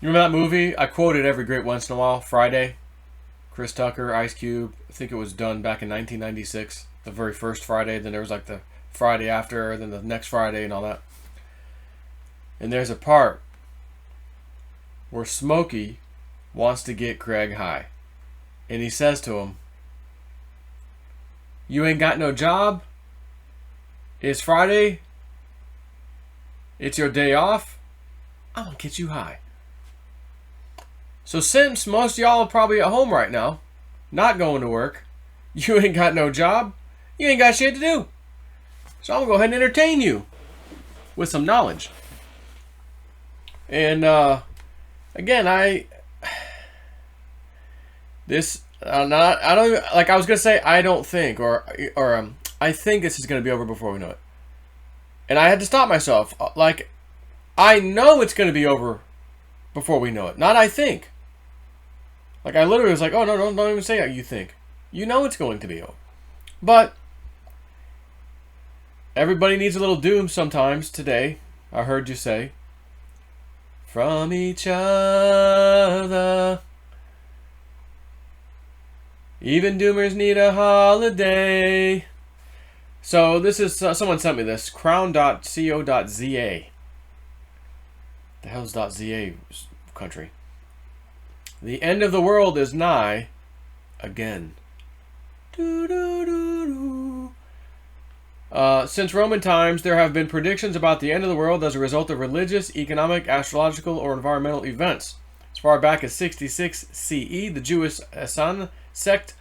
You remember that movie? I quote it every great once in a while. Friday. Chris Tucker, Ice Cube. I think it was done back in 1996. The very first Friday. Then there was like the Friday after, then the next Friday and all that. And there's a part where Smokey wants to get Craig high. And he says to him, "You ain't got no job? It's Friday? It's your day off? I'm gonna get you high." So since most of y'all are probably at home right now, not going to work, you ain't got no job, you ain't got shit to do. So I'm gonna go ahead and entertain you with some knowledge. And again, I don't even, like I was gonna say I don't think or I think this is gonna be over before we know it. And I had to stop myself. Like I know it's gonna be over before we know it. Not I think. Like I literally was like, oh no, don't even say how you think. You know it's going to be over. But everybody needs a little doom sometimes today. I heard you say. From each other. Even doomers need a holiday. So this is, someone sent me this. crown.co.za. The hell's .za country? The end of the world is nigh again. Since Roman times, there have been predictions about the end of the world as a result of religious, economic, astrological, or environmental events. As far back as 66 CE, the Jewish Asan sect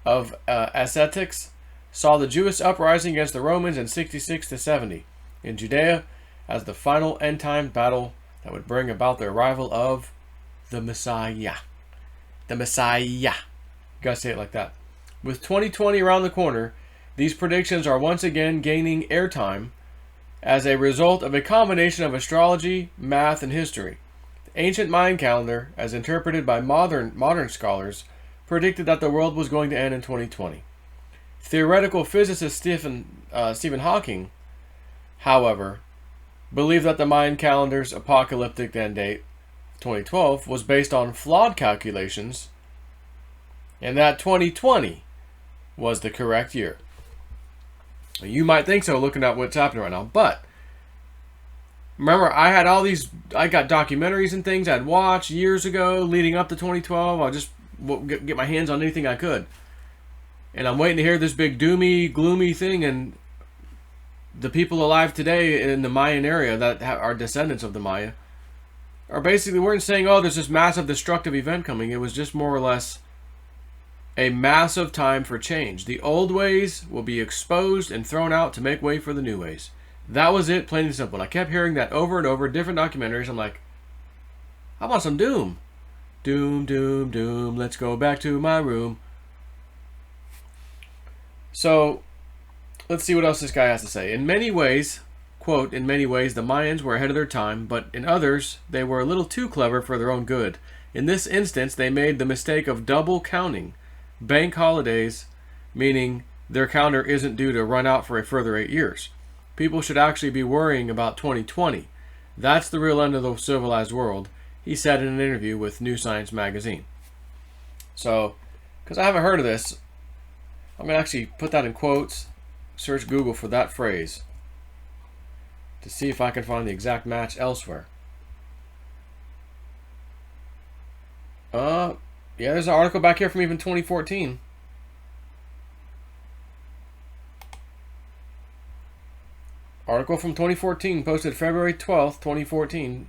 of ascetics saw the Jewish uprising against the Romans in 66 to 70 in Judea as the final end-time battle that would bring about the arrival of the Messiah. The Messiah. You gotta say it like that. With 2020 around the corner, these predictions are once again gaining airtime as a result of a combination of astrology, math, and history. The ancient Mayan calendar, as interpreted by modern scholars, predicted that the world was going to end in 2020. Theoretical physicist Stephen Hawking, however, believed that the Mayan calendar's apocalyptic end date, 2012, was based on flawed calculations, and that 2020 was the correct year. You might think so looking at what's happening right now, but remember, I got documentaries and things I'd watched years ago leading up to 2012. I just get my hands on anything I could. And I'm waiting to hear this big doomy, gloomy thing, and the people alive today in the Mayan area that are descendants of the Maya are basically weren't saying, oh, there's this massive destructive event coming. It was just more or less a massive time for change. The old ways will be exposed and thrown out to make way for the new ways. That was it, plain and simple. And I kept hearing that over and over, different documentaries. I'm like, how about some doom? Doom, doom, doom, let's go back to my room. So, let's see what else this guy has to say. In many ways, quote, in many ways, the Mayans were ahead of their time, but in others, they were a little too clever for their own good. In this instance, they made the mistake of double counting bank holidays, meaning their calendar isn't due to run out for a further 8 years. People should actually be worrying about 2020. That's the real end of the civilized world, he said in an interview with New Science magazine. So, because I haven't heard of this, I'm going to actually put that in quotes, search Google for that phrase to see if I can find the exact match elsewhere. Yeah, there's an article back here from even 2014. Article from 2014, posted February 12th, 2014.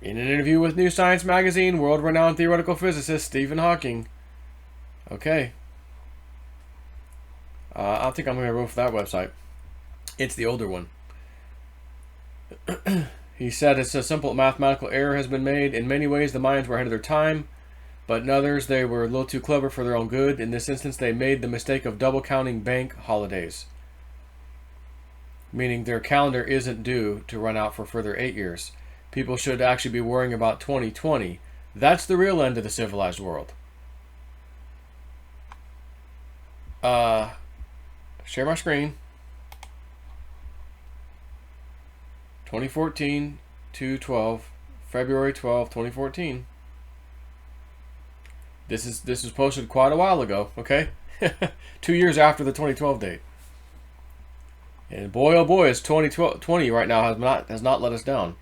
In an interview with New Science magazine, world-renowned theoretical physicist Stephen Hawking. Okay. I think I'm going to go for that website. It's the older one. He said it's a simple mathematical error has been made. In many ways, the Mayans were ahead of their time, but in others, they were a little too clever for their own good. In this instance, they made the mistake of double counting bank holidays, meaning their calendar isn't due to run out for further 8 years. People should actually be worrying about 2020. That's the real end of the civilized world. Share my screen. 2014 to 12 February 12, 2014. This was posted quite a while ago, okay? 2 years after the 2012 date. And boy, oh boy, is 2020 right now has not let us down.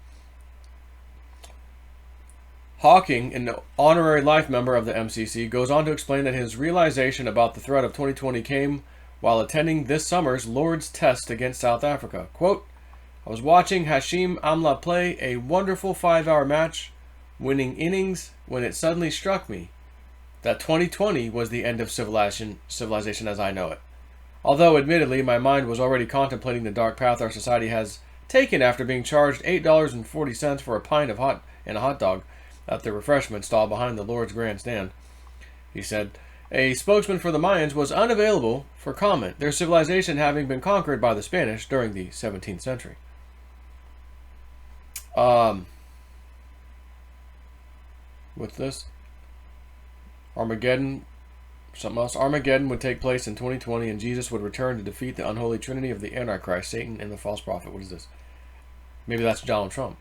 Hawking, an honorary life member of the MCC, goes on to explain that his realization about the threat of 2020 came while attending this summer's Lord's Test against South Africa. Quote, I was watching Hashim Amla play a wonderful 5-hour match, winning innings, when it suddenly struck me that 2020 was the end of civilization as I know it. Although, admittedly, my mind was already contemplating the dark path our society has taken after being charged $8.40 for a pint of a hot dog at the refreshment stall behind the Lord's grandstand. He said, a spokesman for the Mayans was unavailable for comment, their civilization having been conquered by the Spanish during the 17th century. What's this? Armageddon. Something else. Armageddon would take place in 2020 and Jesus would return to defeat the unholy trinity of the Antichrist, Satan, and the false prophet. What is this? Maybe that's Donald Trump.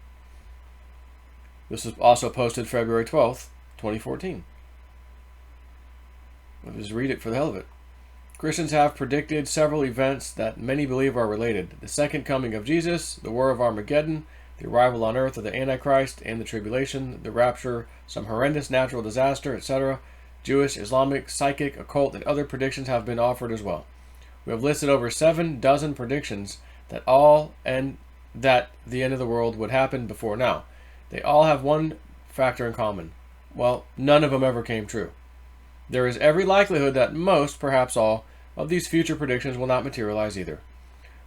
This was also posted February 12th, 2014. I'll just read it for the hell of it. Christians have predicted several events that many believe are related. The second coming of Jesus, the war of Armageddon, the arrival on earth of the Antichrist and the tribulation, the rapture, some horrendous natural disaster, etc. Jewish, Islamic, psychic, occult, and other predictions have been offered as well. We have listed over 7 dozen predictions that the end of the world would happen before now. They all have one factor in common. Well, none of them ever came true. There is every likelihood that most, perhaps all, of these future predictions will not materialize either.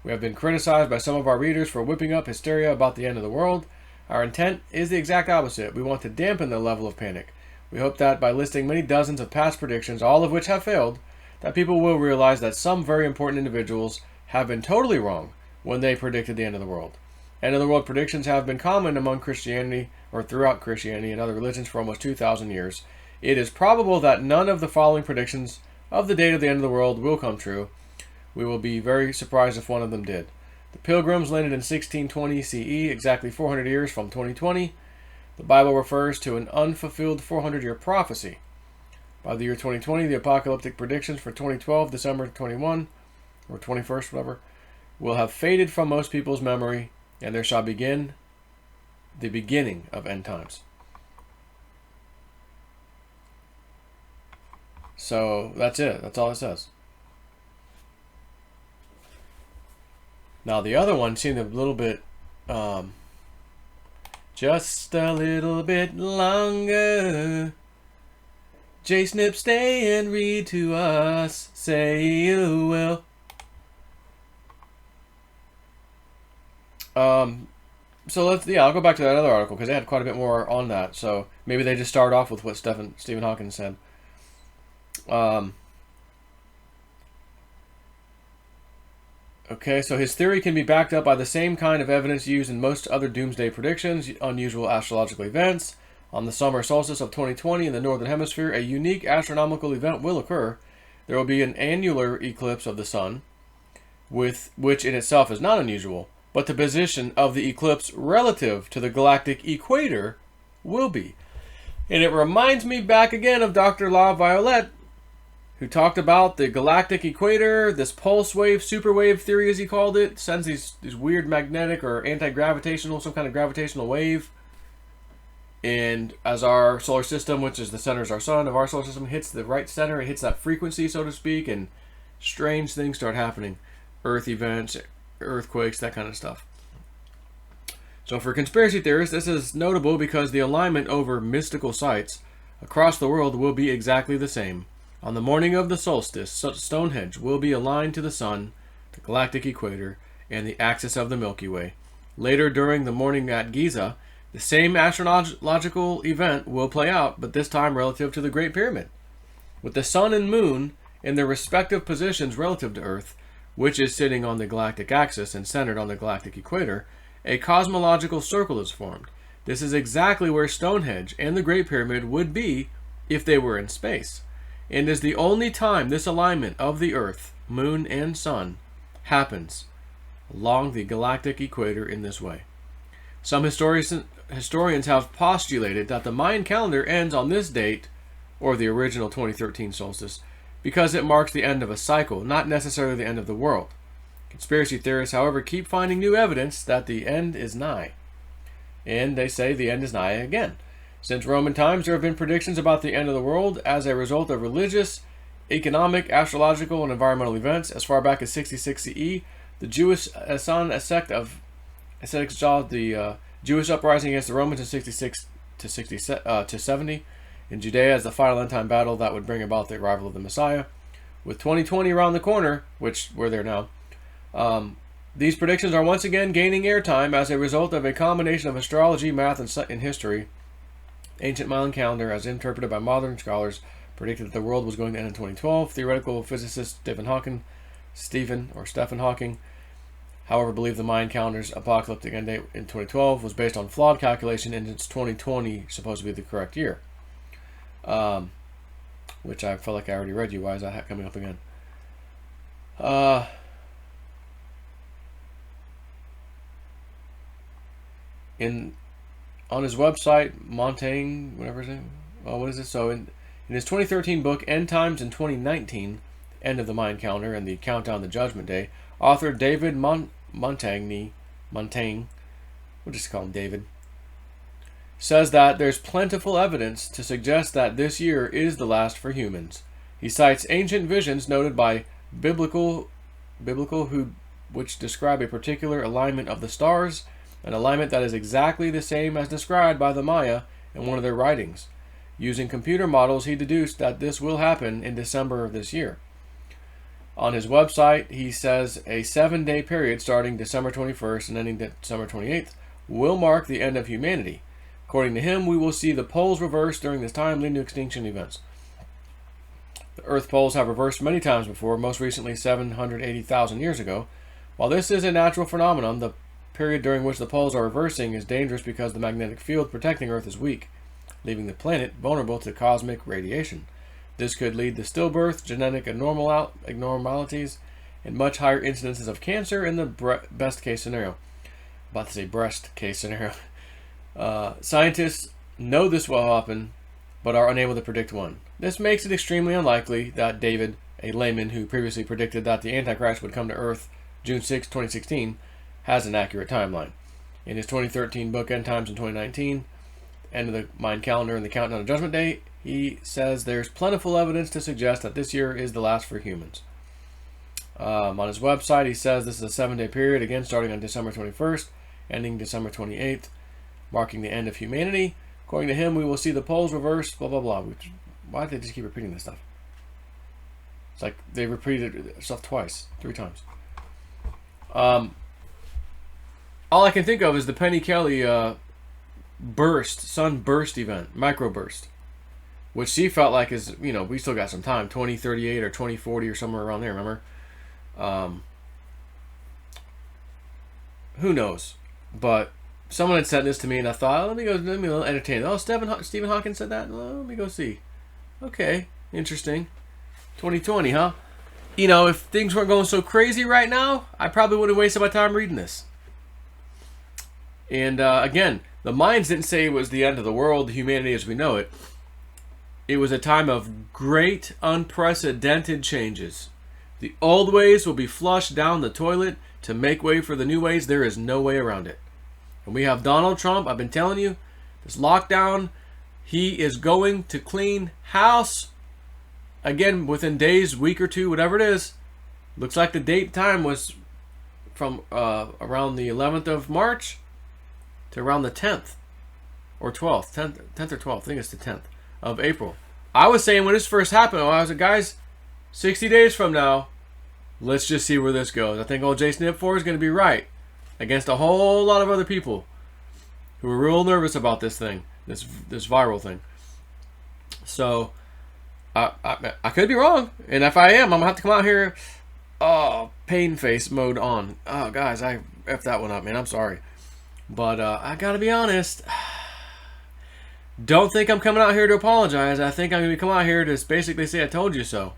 We have been criticized by some of our readers for whipping up hysteria about the end of the world. Our intent is the exact opposite. We want to dampen the level of panic. We hope that by listing many dozens of past predictions, all of which have failed, that people will realize that some very important individuals have been totally wrong when they predicted the end of the world. End of the world predictions have been common among Christianity, or throughout Christianity and other religions for almost 2,000 years. It is probable that none of the following predictions of the date of the end of the world will come true. We will be very surprised if one of them did. The Pilgrims landed in 1620 CE, exactly 400 years from 2020. The Bible refers to an unfulfilled 400-year prophecy. By the year 2020, the apocalyptic predictions for 2012, December 21, or 21st, whatever, will have faded from most people's memory, and there shall begin the beginning of end times. So that's it. That's all it says. Now the other one seemed a little bit, just a little bit longer. J-Snip, stay and read to us. Say you will. So I'll go back to that other article because they had quite a bit more on that. So maybe they just start off with what Stephen Hawking said. Okay, so his theory can be backed up by the same kind of evidence used in most other doomsday predictions, unusual astrological events. On the summer solstice of 2020 in the northern hemisphere, a unique astronomical event will occur. There will be an annular eclipse of the sun, which in itself is not unusual, but the position of the eclipse relative to the galactic equator will be. And it reminds me back again of Dr. La Violette, who talked about the galactic equator, this pulse wave, super wave theory as he called it, sends these weird magnetic or anti-gravitational, some kind of gravitational wave. And as our solar system, which is the center is our sun, of our solar system hits the right center, it hits that frequency, so to speak, and strange things start happening. Earth events, earthquakes, that kind of stuff. So for conspiracy theorists, this is notable because the alignment over mystical sites across the world will be exactly the same. On the morning of the solstice, Stonehenge will be aligned to the sun, the galactic equator, and the axis of the Milky Way. Later during the morning at Giza, the same astrological event will play out, but this time relative to the Great Pyramid. With the sun and moon in their respective positions relative to Earth, which is sitting on the galactic axis and centered on the galactic equator, a cosmological circle is formed. This is exactly where Stonehenge and the Great Pyramid would be if they were in space, and is the only time this alignment of the Earth, moon, and sun happens along the galactic equator in this way. Some historians historians have postulated that the Mayan calendar ends on this date, or the original 2013 solstice, because it marks the end of a cycle, not necessarily the end of the world. Conspiracy theorists, however, keep finding new evidence that the end is nigh. And they say the end is nigh again. Since Roman times, there have been predictions about the end of the world as a result of religious, economic, astrological, and environmental events. As far back as 66 CE, the Jewish Asan sect of ascetics saw the Jewish uprising against the Romans in 66 to 70 in Judea as the final end-time battle that would bring about the arrival of the Messiah. With 2020 around the corner, which we're there now, these predictions are once again gaining airtime as a result of a combination of astrology, math, and history. Ancient Mayan calendar, as interpreted by modern scholars, predicted that the world was going to end in 2012. Theoretical physicist Stephen Hawking, however, believed the Mayan calendar's apocalyptic end date in 2012 was based on flawed calculation, and it's 2020 supposed to be the correct year. Which I felt like I already read you. Why is that coming up again? On his website, Montaigne, whatever his name. Oh, what is it? So in his 2013 book, End Times in 2019, End of the Mayan Calendar and the Countdown to Judgment Day, author David Montaigne, we'll just call him David, says that there's plentiful evidence to suggest that this year is the last for humans. He cites ancient visions noted by biblical which describe a particular alignment of the stars, an alignment that is exactly the same as described by the Maya in one of their writings. Using computer models, he deduced that this will happen in December of this year. On his website, he says a 7-day period starting December 21st and ending December 28th will mark the end of humanity. According to him, we will see the poles reversed during this time, leading to extinction events. The Earth poles have reversed many times before, most recently 780,000 years ago. While this is a natural phenomenon, the period during which the poles are reversing is dangerous because the magnetic field protecting Earth is weak, leaving the planet vulnerable to cosmic radiation. This could lead to stillbirth, genetic abnormalities, and much higher incidences of cancer in the best case scenario. About to say breast case scenario. Scientists know this will happen, but are unable to predict when. This makes it extremely unlikely that David, a layman who previously predicted that the Antichrist would come to Earth June 6, 2016, has an accurate timeline. In his 2013 book, End Times in 2019, End of the Mayan Calendar and the Countdown to Judgment Day, he says there's plentiful evidence to suggest that this year is the last for humans. On his website, he says this is a 7-day period, again starting on December 21st, ending December 28th, marking the end of humanity. According to him, we will see the poles reversed, blah, blah, blah. Why do they just keep repeating this stuff? It's like they repeated stuff twice, 3 times. All I can think of is the Penny Kelly sunburst event, microburst, which she felt like is, we still got some time, 2038 or 2040 or somewhere around there, remember? Who knows? But someone had sent this to me, and I thought, let me entertain it. Oh, Stephen Hawking said that? Well, let me go see. Okay, interesting. 2020, huh? If things weren't going so crazy right now, I probably wouldn't have wasted my time reading this. And again, the Mayans didn't say it was the end of the world, humanity as we know it. It was a time of great, unprecedented changes. The old ways will be flushed down the toilet to make way for the new ways. There is no way around it. And we have Donald Trump. I've been telling you, this lockdown, he is going to clean house. Again, within days, week or two, whatever it is. Looks like the date time was from around the 11th of March to around the 10th or 12th. 10th or 12th. I think it's the 10th of April. I was saying when this first happened, I was like, guys, 60 days from now, let's just see where this goes. I think old Jason Ipfor is going to be right against a whole lot of other people who are real nervous about this thing, this viral thing. So I could be wrong, and if I am, I'm gonna have to come out here, pain face mode on. Oh, guys, I effed that one up, man. I'm sorry, but I gotta be honest. Don't think I'm coming out here to apologize. I think I'm gonna come out here to basically say I told you so,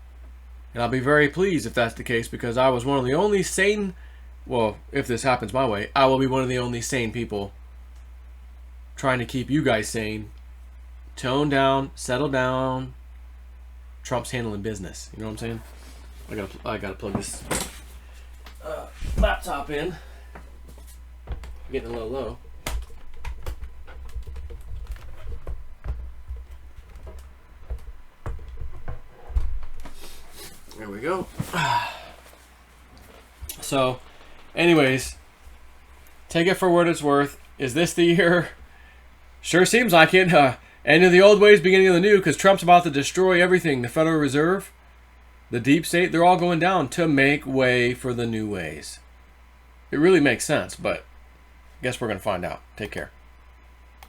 and I'll be very pleased if that's the case, because I was one of the only sane. Well, if this happens my way, I will be one of the only sane people trying to keep you guys sane. Tone down, settle down. Trump's handling business. You know what I'm saying? I gotta plug this laptop in. Getting a little low. There we go. So, anyways, take it for what it's worth. Is this the year? Sure seems like it. End of the old ways, beginning of the new, because Trump's about to destroy everything. The Federal Reserve, the deep state, they're all going down to make way for the new ways. It really makes sense, but I guess we're going to find out. Take care.